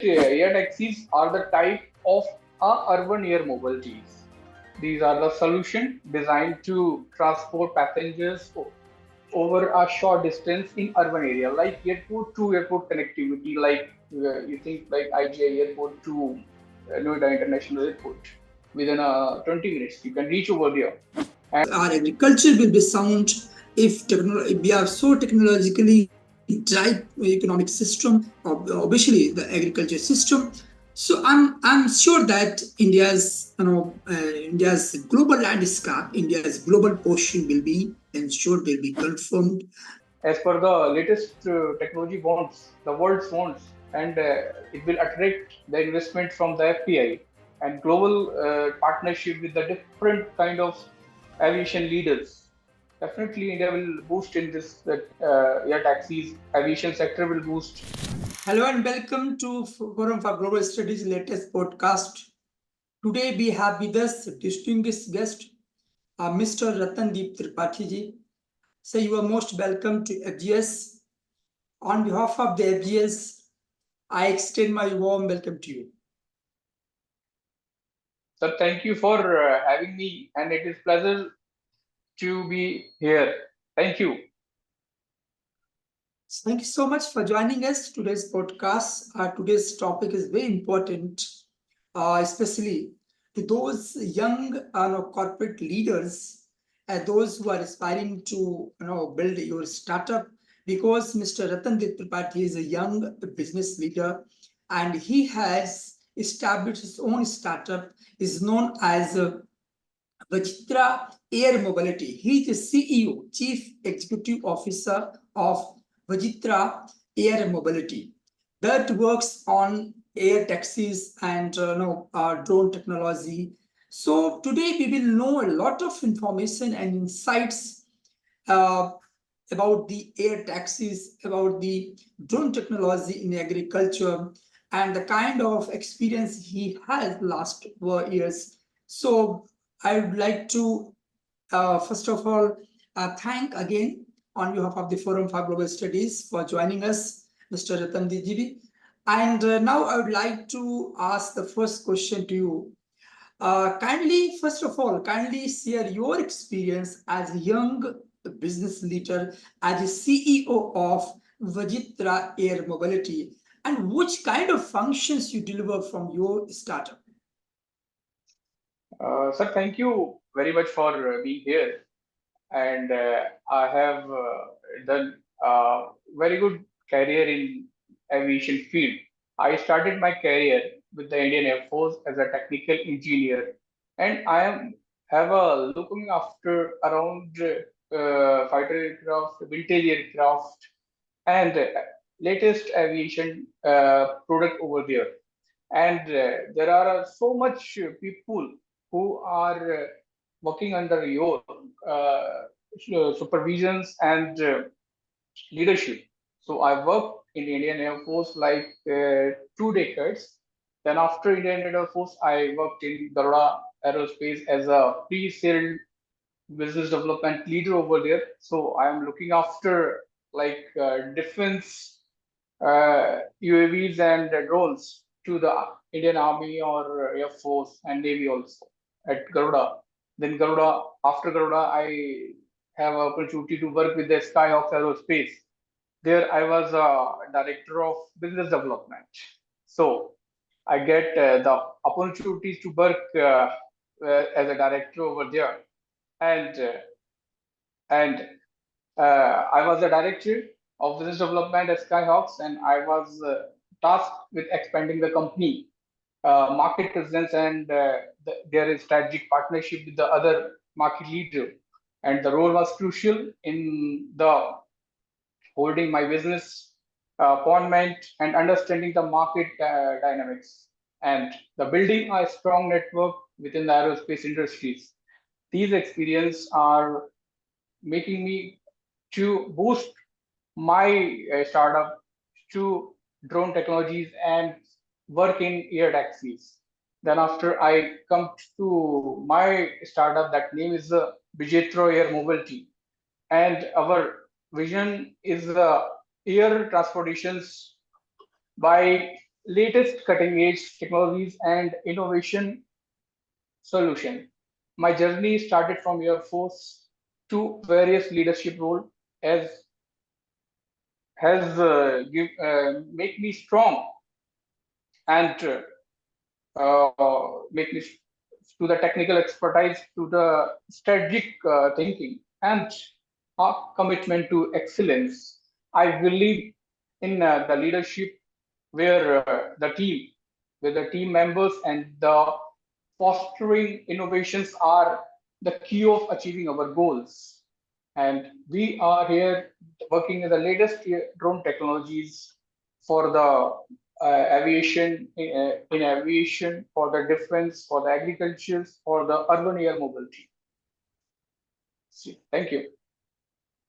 air taxis are the type of urban air mobilities. These are the solution designed to transport passengers over a short distance in urban area, like airport to airport connectivity, like you think like IGI airport to Noida International Airport. Within 20 minutes, you can reach over there. Our agriculture will be sound if we are so technologically drive economic system, obviously the agriculture system. So I'm sure that India's global landscape, India's global portion will be ensured, will be confirmed. As per the latest technology wants, the world's wants, and it will attract the investment from the FPI and global partnership with the different kind of aviation leaders. Definitely, India will boost in this air taxis. Aviation sector will boost. Hello and welcome to Forum for Global Studies latest podcast. Today we have with us distinguished guest, Mr. Ratan Tripathi ji. So you are most welcome to FGS. On behalf of the FGS, I extend my warm welcome to you. Sir, thank you for having me, and it is pleasure to be here. Thank you. Thank you so much for joining us today's podcast. Today's topic is very important, especially to those young corporate leaders and those who are aspiring to build your startup. Because Mr. Ratan Tripathi is a young business leader, and he has established his own startup. Is known as Vjaitra Air Mobility. He is the CEO, Chief Executive Officer of Vjaitra Air Mobility that works on air taxis and drone technology. So today we will know a lot of information and insights uh, about the air taxis, about the drone technology in agriculture, and the kind of experience he has last 4 years. So I would like to first of all thank again on behalf of the Forum for Global Studies for joining us, Mr. Ratan Dijiri. And now I would like to ask the first question to you. First of all, kindly share your experience as a young business leader, as a CEO of Vjaitra Air Mobility, and which kind of functions you deliver from your startup. Sir, thank you very much for being here. And I have done a very good career in aviation field. I started my career with the Indian Air Force as a technical engineer, and I am have a looking after around fighter aircraft, vintage aircraft, and latest aviation product over there. And there are so much people who are working under your supervisions and leadership. So I worked in the Indian Air Force like 2 decades. Then after Indian Air Force, I worked in Garuda Aerospace as a pre-sale business development leader over there. So I am looking after like defense UAVs and drones to the Indian Army or Air Force and Navy also at Garuda. Then Garuda, after Garuda, I have an opportunity to work with the Skyhawk Aerospace. There, I was a director of business development. So I get the opportunities to work as a director over there, and and I was the director of business development at Skyhawks, and I was tasked with expanding the company market presence and there is strategic partnership with the other market leader. And the role was crucial in the holding my business appointment and understanding the market dynamics and the building a strong network within the aerospace industries. These experiences are making me to boost my startup to drone technologies and work in air taxis. Then after I come to my startup, that name is Vjaitra Air Mobility, and our vision is air transportations by latest cutting edge technologies and innovation solution. My journey started from Air Force to various leadership roles as has make me strong and make me to the technical expertise, to the strategic thinking, and a commitment to excellence. I believe in the leadership where where the team members and the fostering innovations are the key of achieving our goals. And we are here working with the latest drone technologies for the in aviation, for the defense, for the agriculture, for the urban air mobility. Thank you.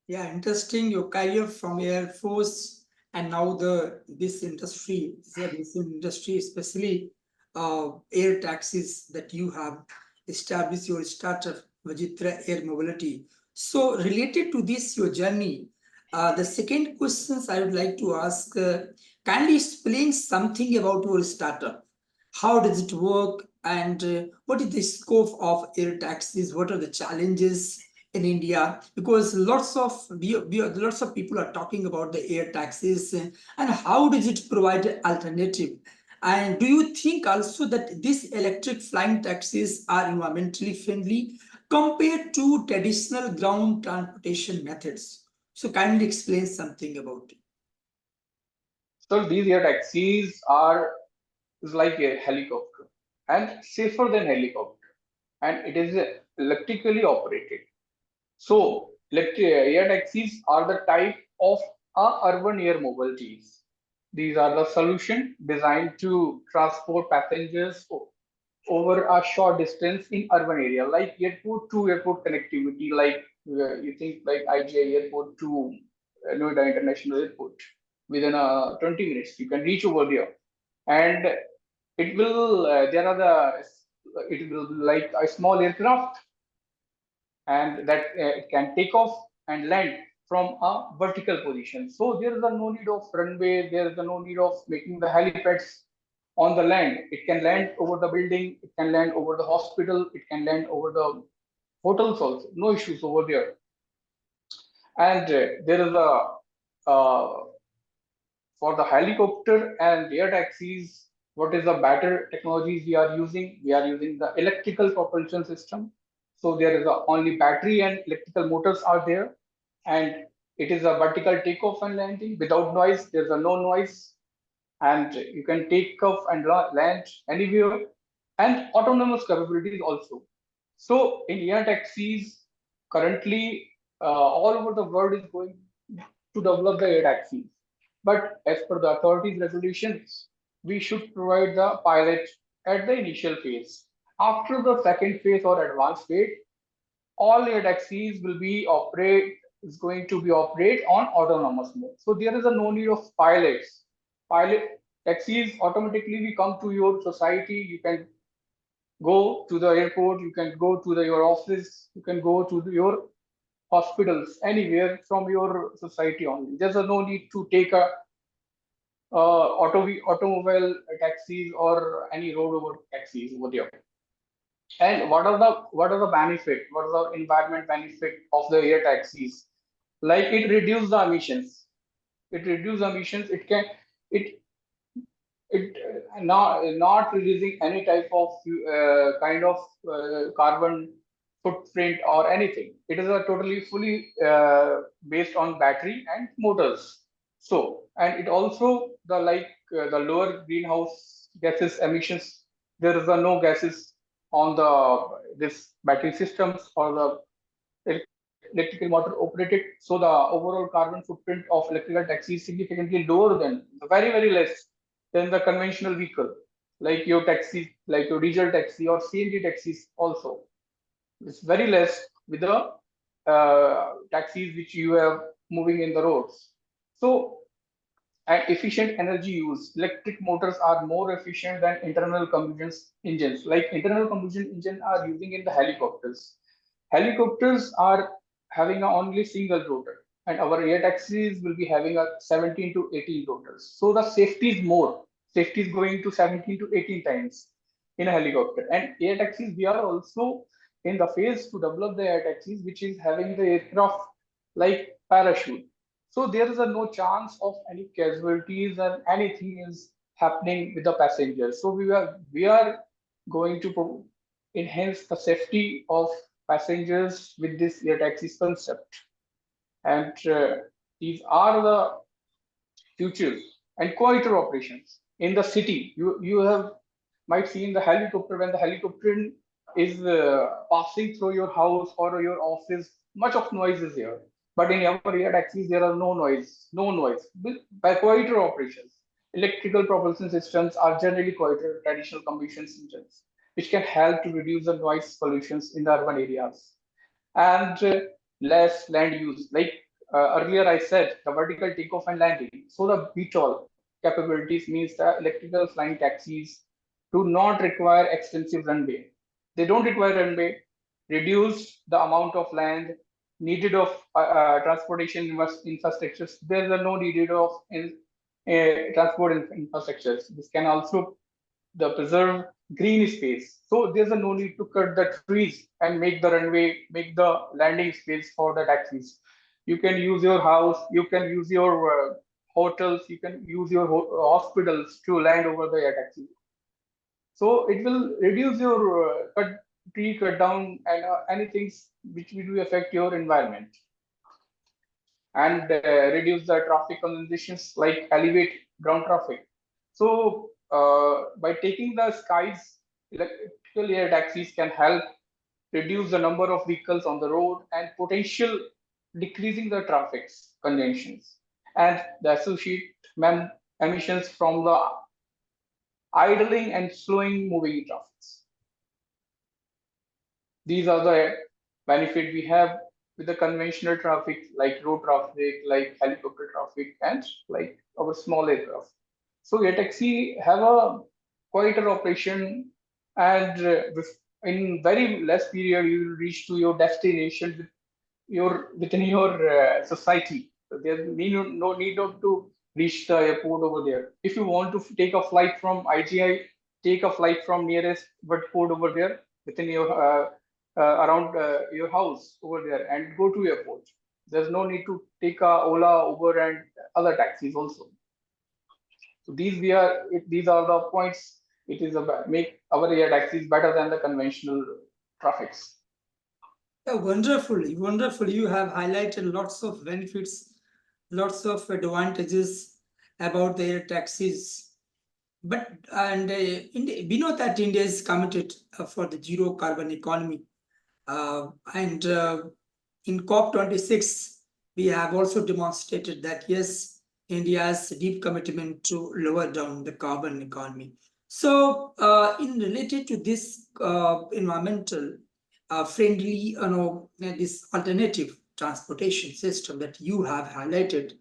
Yeah, interesting. Your career from Air Force and now this industry, especially air taxis that you have established your startup, Vjaitra Air Mobility. So related to this, your journey, the second questions I would like to ask, kindly explain something about your startup. How does it work, and what is the scope of air taxis? What are the challenges in India? Because lots of people are talking about the air taxis, and how does it provide an alternative? And do you think also that these electric flying taxis are environmentally friendly compared to traditional ground transportation methods? So kindly explain something about it. So these air taxis are is like a helicopter and safer than helicopter, and it is electrically operated. So, air taxis are the type of urban air mobilities. These are the solution designed to transport passengers over a short distance in urban area, like airport to airport connectivity, like you think like IGI airport to Noida International Airport. Within 20 minutes, you can reach over there, and it will. There are the. It will be like a small aircraft and that it can take off and land from a vertical position. So there is a no need of runway, there is a no need of making the helipads on the land. It can land over the building, it can land over the hospital, it can land over the hotels also. No issues over there. And there is a for the helicopter and air taxis, what is the better technologies we are using? We are using the electrical propulsion system. So there is only battery and electrical motors are there, and it is a vertical takeoff and landing without noise. There's a no noise, and you can take off and land anywhere, and autonomous capabilities also. So in air taxis, currently all over the world is going to develop the air taxis. But as per the authorities' regulations, we should provide the pilot at the initial phase. After the second phase or advanced phase, all air taxis will be operate is going to be operate on autonomous mode. So there is a no need of pilots. Pilot taxis automatically we come to your society. You can go to the airport. You can go to your office. You can go to your hospitals anywhere from your society only. There's no need to take a automobile taxis or any road over taxis over there. And what are the benefit? What are the environment benefit of the air taxis? Like it reduces the emissions. It reduces emissions. It not releasing any type of kind of carbon footprint or anything. It is a totally fully based on battery and motors. So and it also the lower greenhouse gases emissions. There is a no gases on the this battery systems or the electrical motor operated. So the overall carbon footprint of electrical taxi is significantly lower than very less than the conventional vehicle, like your taxi, like your diesel taxi or CNG taxis also. It's very less with the taxis which you have moving in the roads. So and efficient energy use. Electric motors are more efficient than internal combustion engines. Like internal combustion engine are using in the helicopters. Helicopters are having a only single rotor, and our air taxis will be having a 17 to 18 rotors. So the safety is more. safety is going to 17 to 18 times in a helicopter. And air taxis, we are also in the phase to develop the air taxis, which is having the aircraft like parachute. So there is a no chance of any casualties and anything is happening with the passengers. So we are going to enhance the safety of passengers with this air taxis concept. And these are the futures and quieter operations in the city. You have might see in the helicopter when the helicopter is passing through your house or your office, much of noise is here. But in our air taxis, there are no noise, no noise. By quieter operations, electrical propulsion systems are generally quieter traditional combustion engines, which can help to reduce the noise pollutions in the urban areas and less land use. Like earlier I said, the vertical takeoff and landing. So the VTOL capabilities means the electrical flying taxis do not require extensive runway. They don't require runway, reduce the amount of land needed of transportation infrastructures. There is no needed of infrastructures. This can also the preserve green space. So there's a no need to cut the trees and make the runway, make the landing space for the taxis. You can use your house, you can use your hotels, you can use your hospitals to land over the air taxi. So it will reduce your tree cut down and anything which will affect your environment and reduce the traffic congestions like elevate ground traffic. So by taking the skies, electrical air taxis can help reduce the number of vehicles on the road and potential decreasing the traffic congestions and the associated emissions from the idling and slowing moving traffic. These are the benefit we have with the conventional traffic like road traffic, like helicopter traffic, and like our small aircraft. So air taxi have a quieter operation, and in very less period you will reach to your destination with your within your society. So there's no need of to reach the airport over there. If you want to take a flight from IGI, take a flight from nearest port over there within your around your house over there and go to airport. There's no need to take a Ola, Uber, and other taxis also. So these are the points. It is about make our air taxis better than the conventional traffics. Yeah, wonderfully, wonderful. You have highlighted lots of benefits, lots of advantages about the air taxis. But India, we know that India is committed for the zero carbon economy. And in COP26, we have also demonstrated that yes, India's deep commitment to lower down the carbon economy. So, in related to this environmental friendly, this alternative transportation system that you have highlighted,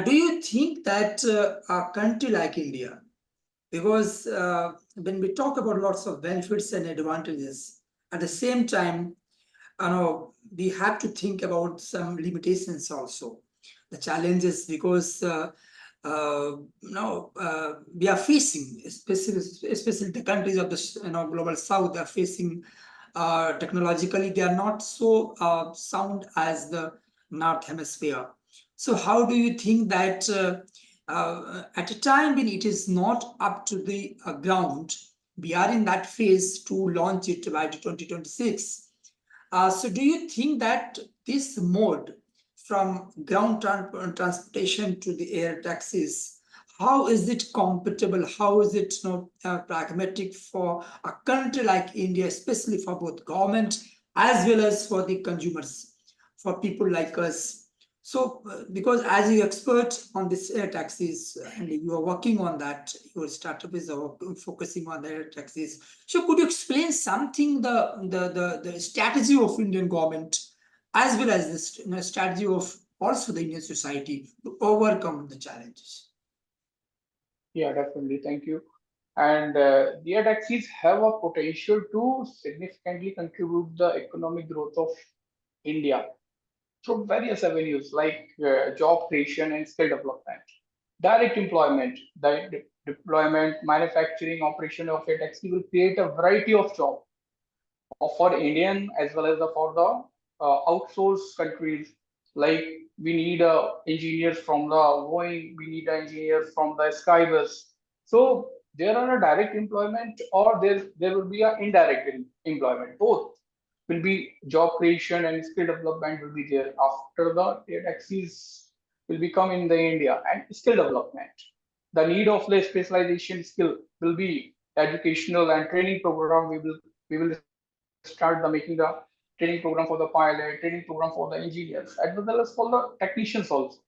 do you think that a country like India, because when we talk about lots of benefits and advantages, at the same time, we have to think about some limitations also, the challenges, because we are facing, especially the countries of the global south are facing technologically they are not so sound as the north hemisphere. So how do you think that at a time when it is not up to the ground, we are in that phase to launch it by 2026. So do you think that this mode from ground transportation to the air taxis, how is it compatible? How is it pragmatic for a country like India, especially for both government as well as for the consumers, for people like us? So, because as you expert on this air taxis and you are working on that, your startup is focusing on the air taxis. So, could you explain something the strategy of Indian government as well as this strategy of also the Indian society to overcome the challenges? Yeah, definitely. Thank you. And the air taxis have a potential to significantly contribute the economic growth of India through various avenues like job creation and skill development, direct employment, the deployment, manufacturing, operation of a taxi will create a variety of jobs for Indian as well as for the outsourced countries. Like we need engineers from the Boeing, we need engineers from the Skybus. So there are a direct employment or there will be an indirect employment. Both will be job creation and skill development will be there after the air taxis will become in the India and skill development. The need of the specialization skill will be educational and training program. We will start the making the training program for the pilot, training program for the engineers, as well as for the technicians also.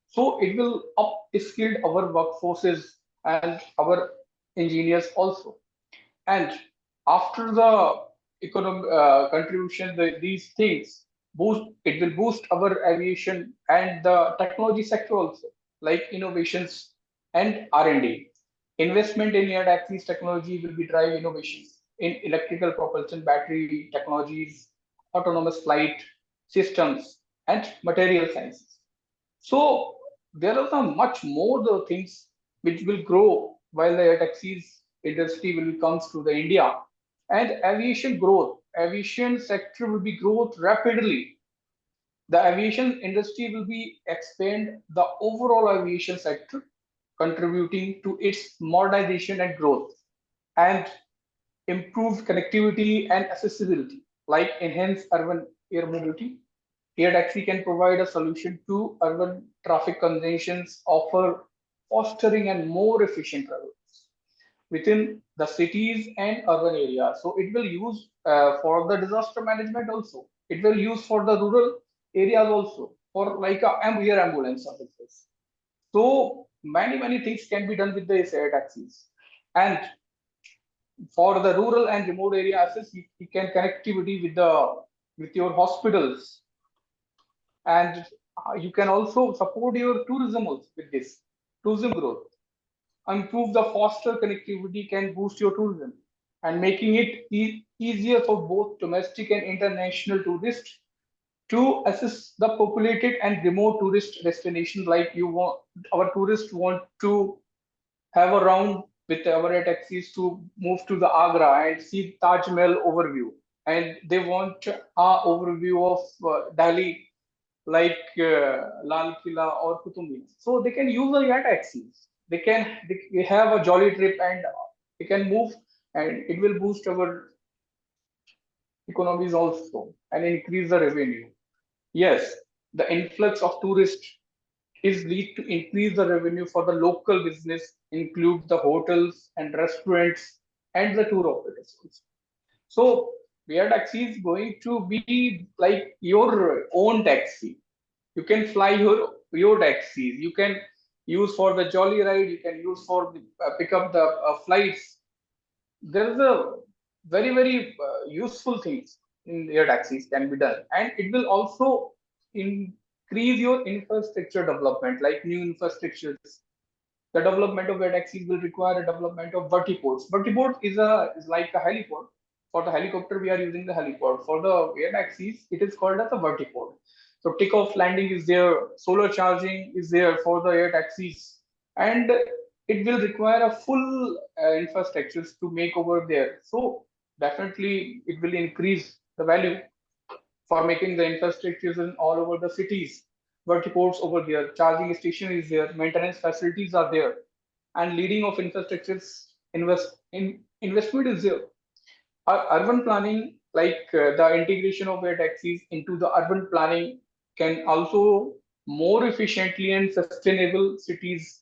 So it will up skilled our workforces and our engineers also. And after the economic contribution, these things it will boost our aviation and the technology sector also, like innovations and R&D. Investment in air taxis technology will be drive innovations in electrical propulsion, battery technologies, autonomous flight systems, and material sciences. So there are some much more the things which will grow while the air taxis industry will comes to the India, and aviation growth. Aviation sector will be growth rapidly. The aviation industry will be expand the overall aviation sector, contributing to its modernization and growth, and improved connectivity and accessibility, like enhanced urban air mobility. Air taxi can provide a solution to urban traffic congestions, offer fostering and more efficient travel within the cities and urban areas. So it will use for the disaster management also. It will use for the rural areas also for like a air ambulance services. So many things can be done with the air taxis. And for the rural and remote area access, you can connectivity with your hospitals, and you can also support your tourism also with this tourism growth. Improve the faster connectivity can boost your tourism and making it easier for both domestic and international tourists to access the populated and remote tourist destinations. Like you want, our tourists want to have a round with our taxis to move to the Agra and see Taj Mahal overview, and they want a overview of Delhi, like Lal Killa or Qutub Minar. So they can use the air taxis. They have a jolly trip and they can move, and it will boost our economies also and increase the revenue. Yes, the influx of tourists is lead to increase the revenue for the local business, include the hotels and restaurants and the tour operators also. So air taxi is going to be like your own taxi. You can fly your taxis. You can use for the jolly ride. You can use for the, pick up the flights. There is a very useful things in air taxis can be done, and it will also increase your infrastructure development, like new infrastructures. The development of air taxis will require a development of vertiports. Vertiport is like a heliport. For the helicopter, we are using the heliport. For the air taxis, it is called as a vertiport. So takeoff, landing is there, solar charging is there for the air taxis, and it will require a full infrastructures to make over there. So definitely, it will increase the value for making the infrastructures in all over the cities. Vertiports over there, charging station is there, maintenance facilities are there, and leading of infrastructures investment is there. Urban planning, like the integration of air taxis into the urban planning, can also more efficiently and sustainable cities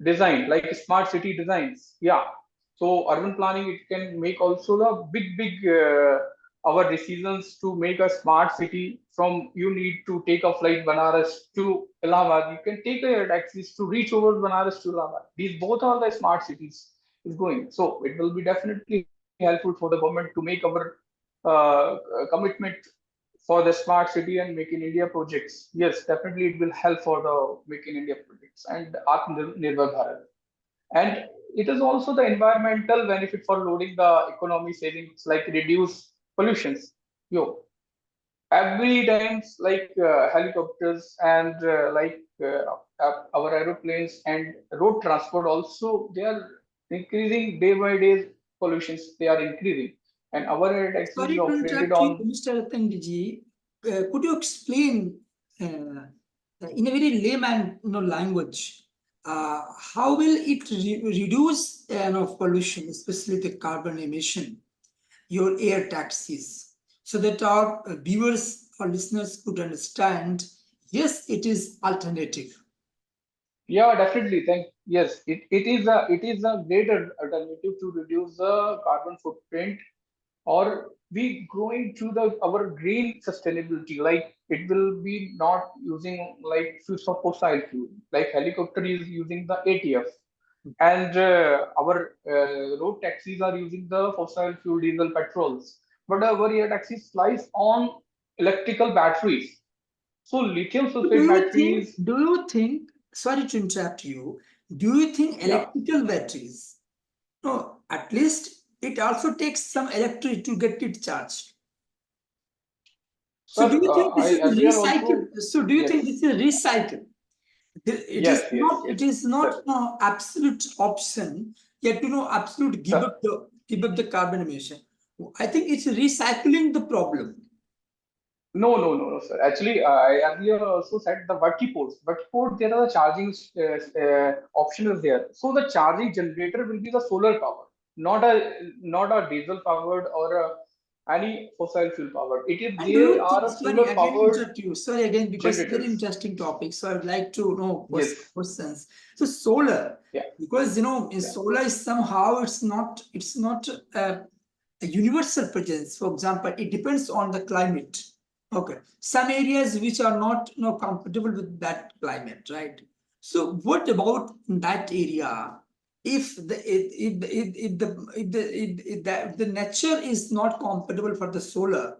design, like smart city designs. Yeah. So urban planning, it can make also the big our decisions to make a smart city. From you need to take a flight Banaras to Allahabad, you can take a taxis to reach over Banaras to Allahabad. These both are the smart cities is going. So it will be definitely helpful for the government to make our commitment for the smart city and make in India projects. Yes, definitely it will help for the make in India projects and Atmanirbhar Bharat. And it is also the environmental benefit for loading the economy savings, like reduce pollutions. Yo, every times like helicopters and our aeroplanes and road transport also, they are increasing day by day. Pollutions, they are increasing, and our air taxi is Sorry to operated interrupt you, on. Mr. Ratandiji. Could you explain in a very layman language how will it reduce pollution, especially the carbon emission, your air taxis, so that our viewers or listeners could understand? Yes, it is alternative. Yeah, definitely. Yes, it is a greater alternative to reduce the carbon footprint, or we growing to the our green sustainability. Like it will be not using like fossil fuel. Like helicopter is using the ATF, and our road taxis are using the fossil fuel diesel petrols. But our air taxis flies on electrical batteries. So lithium Do sulfate you think? batteries. Do you think? Sorry to interrupt you. Do you think Yeah. electrical batteries? No, at least it also takes some electricity to get it charged. So do Sir, you think this I is earlier recycle? also. So do you think Yes, this is recycle? It is yes, yes, not. It yes, is sir. not no absolute option. Yet absolute Sir, give up the carbon emission. I think it's recycling the problem. no, no, no, no, sir. Actually, I earlier also said the vertiports. Vertiport, there are the charging options there. So the charging generator will be the solar power, not a diesel powered or any fossil fuel powered. It is And do there you think, are a sorry, solar again powered interrupt you, sorry again, because it's very generators. interesting topic. So I'd like to know Yes, questions. So solar, yeah, because in yeah. solar is somehow it's not a universal presence. For example, it depends on the climate. Okay. Some areas which are not compatible with that climate, right? So what about that area? If the if the if the nature is not compatible for the solar,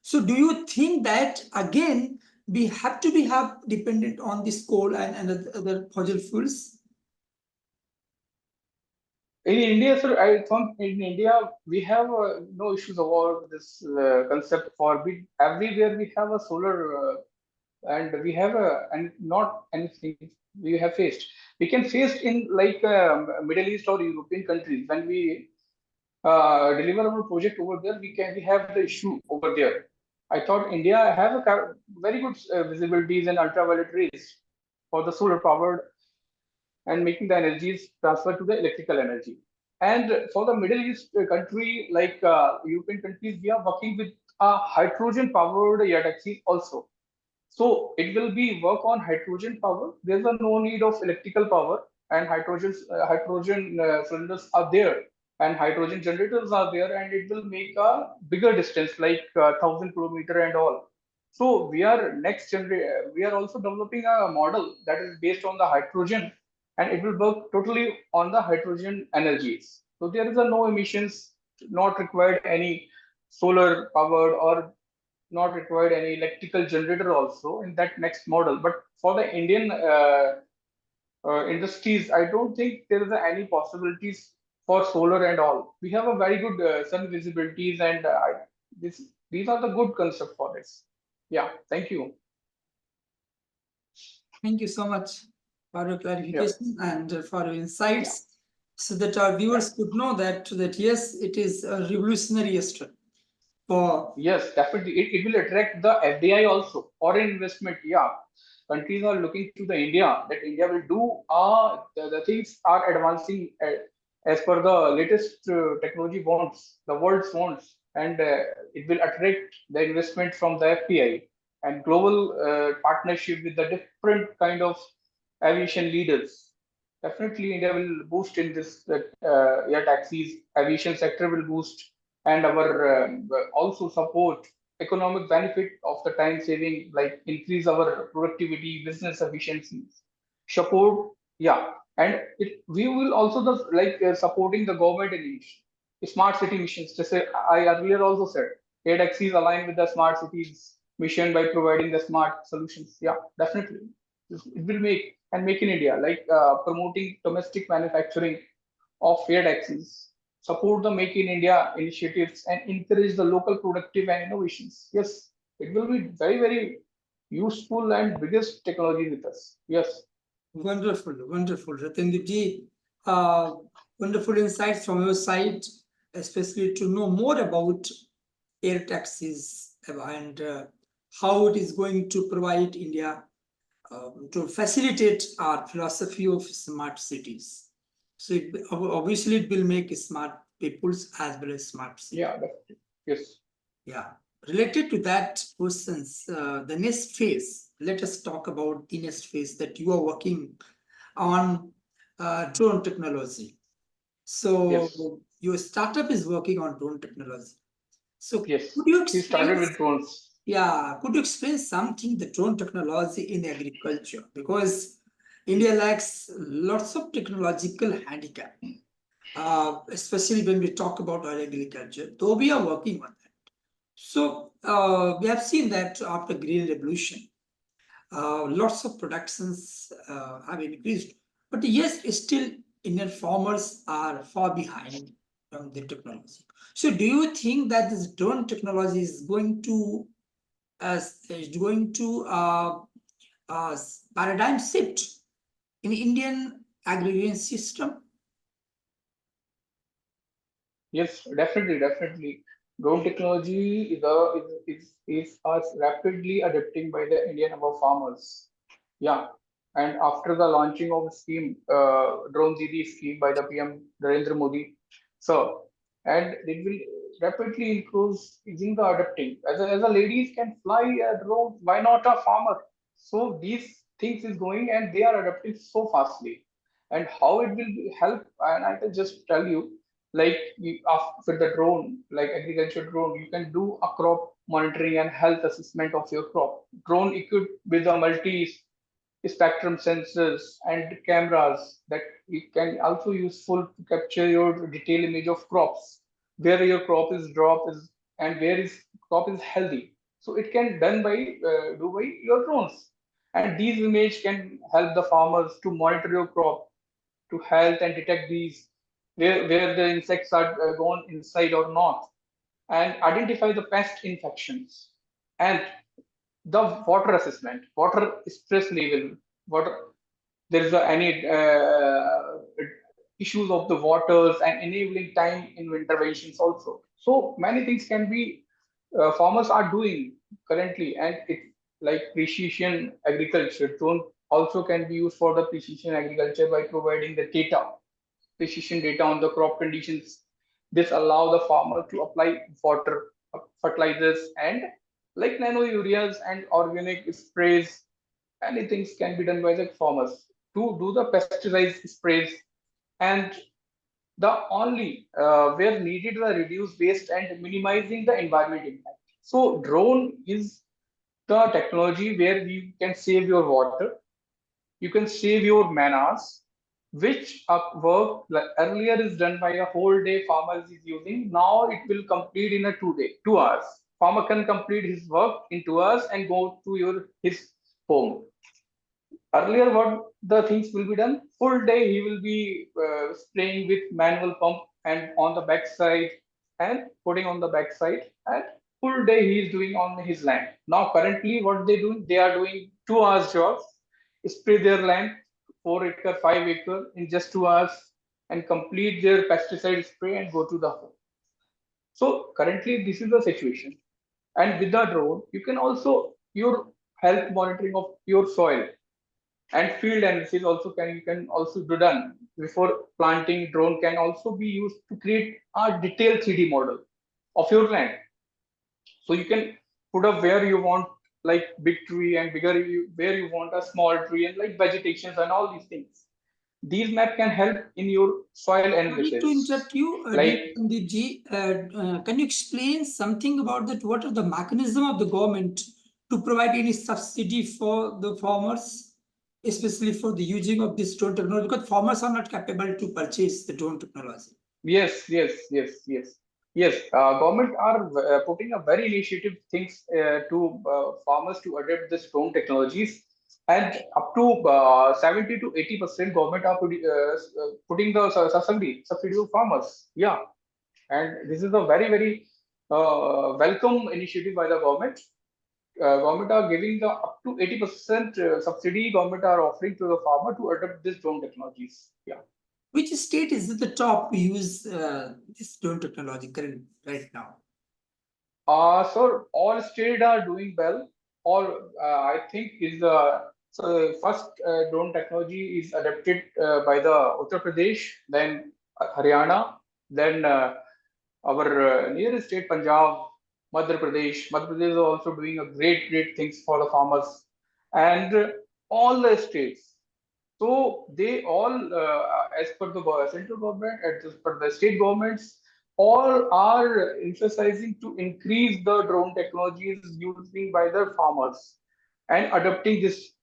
so do you think that again we have to be have dependent on this coal and other fossil fuels? In India, sir, I think in India we have no issues about this concept. For we everywhere we have a solar, and we have a and not anything we have faced. We can face in like Middle East or European countries when we deliver our project over there. We have the issue over there. I thought India have a very good visibilities and ultraviolet rays for the solar powered, and making the energies transfer to the electrical energy. And for the Middle East country, like European countries, we are working with a hydrogen powered air taxi also. So it will be work on hydrogen power. There's a no need of electrical power, and hydrogen cylinders are there, and hydrogen generators are there, and it will make a bigger distance, like 1,000 kilometer and all. So we are also developing a model that is based on the hydrogen, and it will work totally on the hydrogen energies. So there is a no emissions, not required any solar powered, or not required any electrical generator also in that next model. But for the Indian industries, I don't think there is any possibilities for solar and all. We have a very good sun visibilities, and this these are the good concept for this. Yeah, thank you. Thank you so much for your Yeah, clarification and for your yeah, insights, so that our yeah. viewers could know that yes, it is a revolutionary step for. Yes, definitely. It will attract the FDI also, foreign investment. Yeah, countries are looking to the India, that India will do. The things are advancing as per the latest technology wants, the world's wants, and it will attract the investment from the FDI and global partnership with the different kind of aviation leaders. Definitely, India will boost in this air taxis, aviation sector will boost, and our also support economic benefit of the time saving, like increase our productivity, business efficiencies, support. Yeah, and we will also the like supporting the government in smart city missions. Just say I earlier also said, air taxis align with the smart cities mission by providing the smart solutions. Yeah, definitely. It will make in India, like promoting domestic manufacturing of air taxis, support the Make in India initiatives, and encourage the local productive and innovations. Yes, it will be very, very useful and biggest technology with us. Yes. Wonderful, wonderful. Ratendra, uh, wonderful insights from your side, especially to know more about air taxis and how it is going to provide India to facilitate our philosophy of smart cities. So obviously it will make smart peoples as well as smart cities. Yeah, definitely. Yes. Yeah. Related to that questions, the next phase, let us talk about the next phase that you are working on drone technology. So Yes. your startup is working on drone technology. So Yes. could you He explain, started with drones. yeah, could you explain something the drone technology in agriculture? Because India lacks lots of technological handicap, especially when we talk about our agriculture, though we are working on that. So we have seen that after Green Revolution, lots of productions have increased, but yes, still Indian farmers are far behind from the technology. So, do you think that this drone technology is going to paradigm shift in Indian agrarian system? Yes, definitely, definitely. Drone technology is us rapidly adapting by the Indian our farmers. Yeah, and after the launching of the scheme, Drone Didi scheme by the PM Narendra Modi, so and it will rapidly improve using the adapting. As a ladies can fly a drone, why not a farmer? So these things is going and they are adapting so fastly. And how it will help, and I can just tell you, like with the drone, like agriculture drone, you can do a crop monitoring and health assessment of your crop. Drone equipped with a multi spectrum sensors and cameras that you can also useful to capture your detailed image of crops, where your crop is drop is and where is crop is healthy. So it can done by do by your drones, and these image can help the farmers to monitor your crop to health and detect these where the insects are gone inside or not, and identify the pest infections, and the water assessment, water stress level, water there is any issues of the waters and enabling time in interventions also. So many things can be farmers are doing currently, and it like precision agriculture drone also can be used for the precision agriculture by providing the data, precision data on the crop conditions. This allow the farmer to apply water, fertilizers, and like nano ureas and organic sprays. Many things can be done by the farmers to do the pesticide sprays, and the only where needed the reduce waste and minimizing the environment impact. So drone is the technology where you can save your water, you can save your man-hours, which work like earlier is done by a whole day farmer is using. Now it will complete in a 2 day, 2 hours. Farmer can complete his work in 2 hours and go to your his home. Earlier, what the things will be done? Full day he will be spraying with manual pump and on the backside and putting on the backside, and full day he is doing on his land. Now currently what they do? They are doing 2 hours jobs, spray their land, 4 acre, 5 acre in just 2 hours, and complete their pesticide spray and go to the home. So currently this is the situation. And with the drone, you can also your health monitoring of your soil and field analysis also can also be done before planting. Drone can also be used to create a detailed 3D model of your land. So you can put up where you want like big tree and where you want a small tree and like vegetations and all these things. These map can help in your soil Sorry to analysis. interrupt you, Like Sandeep. Can you explain something about that? What are the mechanism of the government to provide any subsidy for the farmers, especially for the using of this drone technology? Because farmers are not capable to purchase the drone technology. yes, yes, yes, yes. Yes, government are putting a very initiative things to farmers to adapt this drone technologies, and up to 70 to 80% government are putting the subsidy to farmers. Yeah, and this is a very welcome initiative by the government. government are giving the up to 80% subsidy government are offering to the farmer to adopt this drone technologies. Yeah. Which state is at the top to use this drone technology current right now? So all states are doing well. All I think is so first drone technology is adapted by the Uttar Pradesh, then Haryana, then our nearest state Punjab, Madhya Pradesh. Madhya Pradesh is also doing a great things for the farmers, and all the states. So they all, as per the central government, as per the state governments, all are emphasizing to increase the drone technologies using by the farmers and adopting this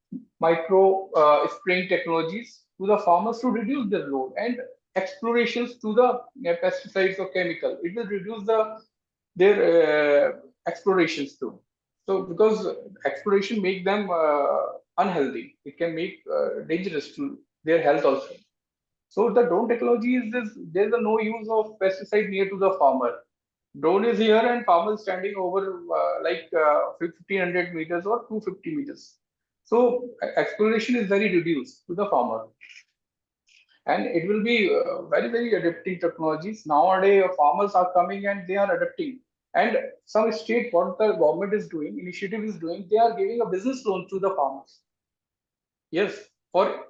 micro spraying technologies to the farmers to reduce their load and explorations to the pesticides or chemical. It will reduce their explorations too. So because exploration make them unhealthy, it can make dangerous to their health also. So the drone technology is this: there's a no use of pesticide near to the farmer. Drone is here and farmer is standing over 1500 meters or 250 meters. So exploration is very reduced to the farmer, and it will be very adapting technologies. Nowadays, farmers are coming and they are adapting. And some state, what the government is doing, initiative is doing, they are giving a business loan to the farmers. Yes, for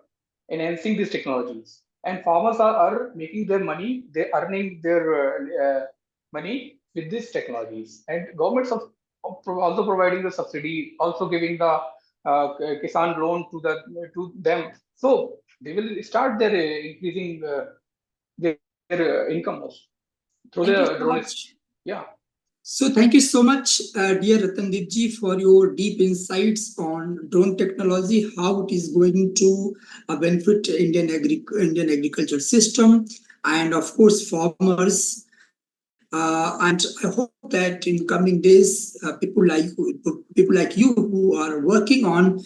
enhancing these technologies. And farmers are making their money, they're earning their money with these technologies. And governments are also providing the subsidy, also giving the Kisan loan to them. So they will start their increasing their income also through Thank you the so drone. much. Yeah. So thank you so much, dear Ratandip for your deep insights on drone technology, how it is going to benefit Indian agriculture system, and of course farmers. And I hope that in coming days, people like you who are working on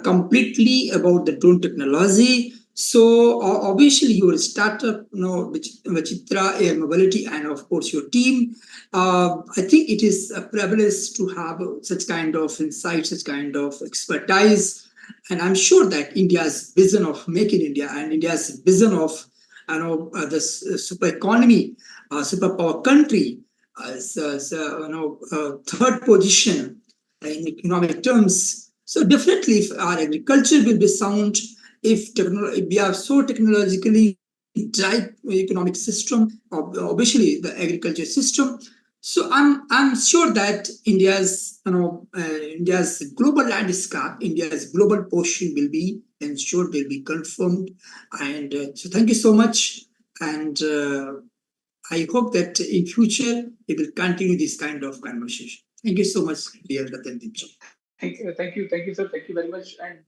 completely about the drone technology. So obviously your startup, Vjaitra Air Mobility, and of course your team. I think it is a privilege to have such kind of insight, such kind of expertise, and I'm sure that India's vision of Make in India and India's vision of this super economy, superpower country, as third position in economic terms. So definitely, if our agriculture will be sound, if we are so technologically drive economic system, obviously the agriculture system. So I'm sure that India's global landscape, India's global portion will be ensured, will be confirmed, and so thank you so much, and I hope that in future we will continue this kind of conversation. Thank you so much, dear Ratan. Thank you, sir. Thank you very much. And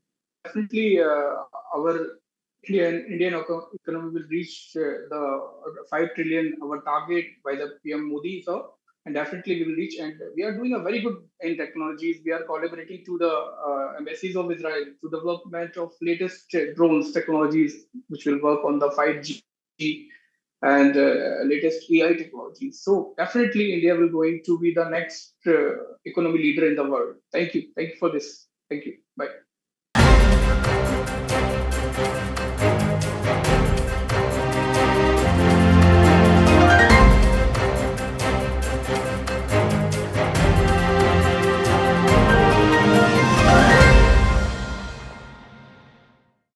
definitely, our Indian economy will reach the 5 trillion our target by the PM Modi, sir. And definitely we will reach. And we are doing a very good in technologies. We are collaborating to the embassies of Israel to development of latest drones technologies, which will work on the 5G and latest AI technologies. So definitely India will going to be the next economy leader in the world. Thank you. Thank you for this. Thank you. Bye.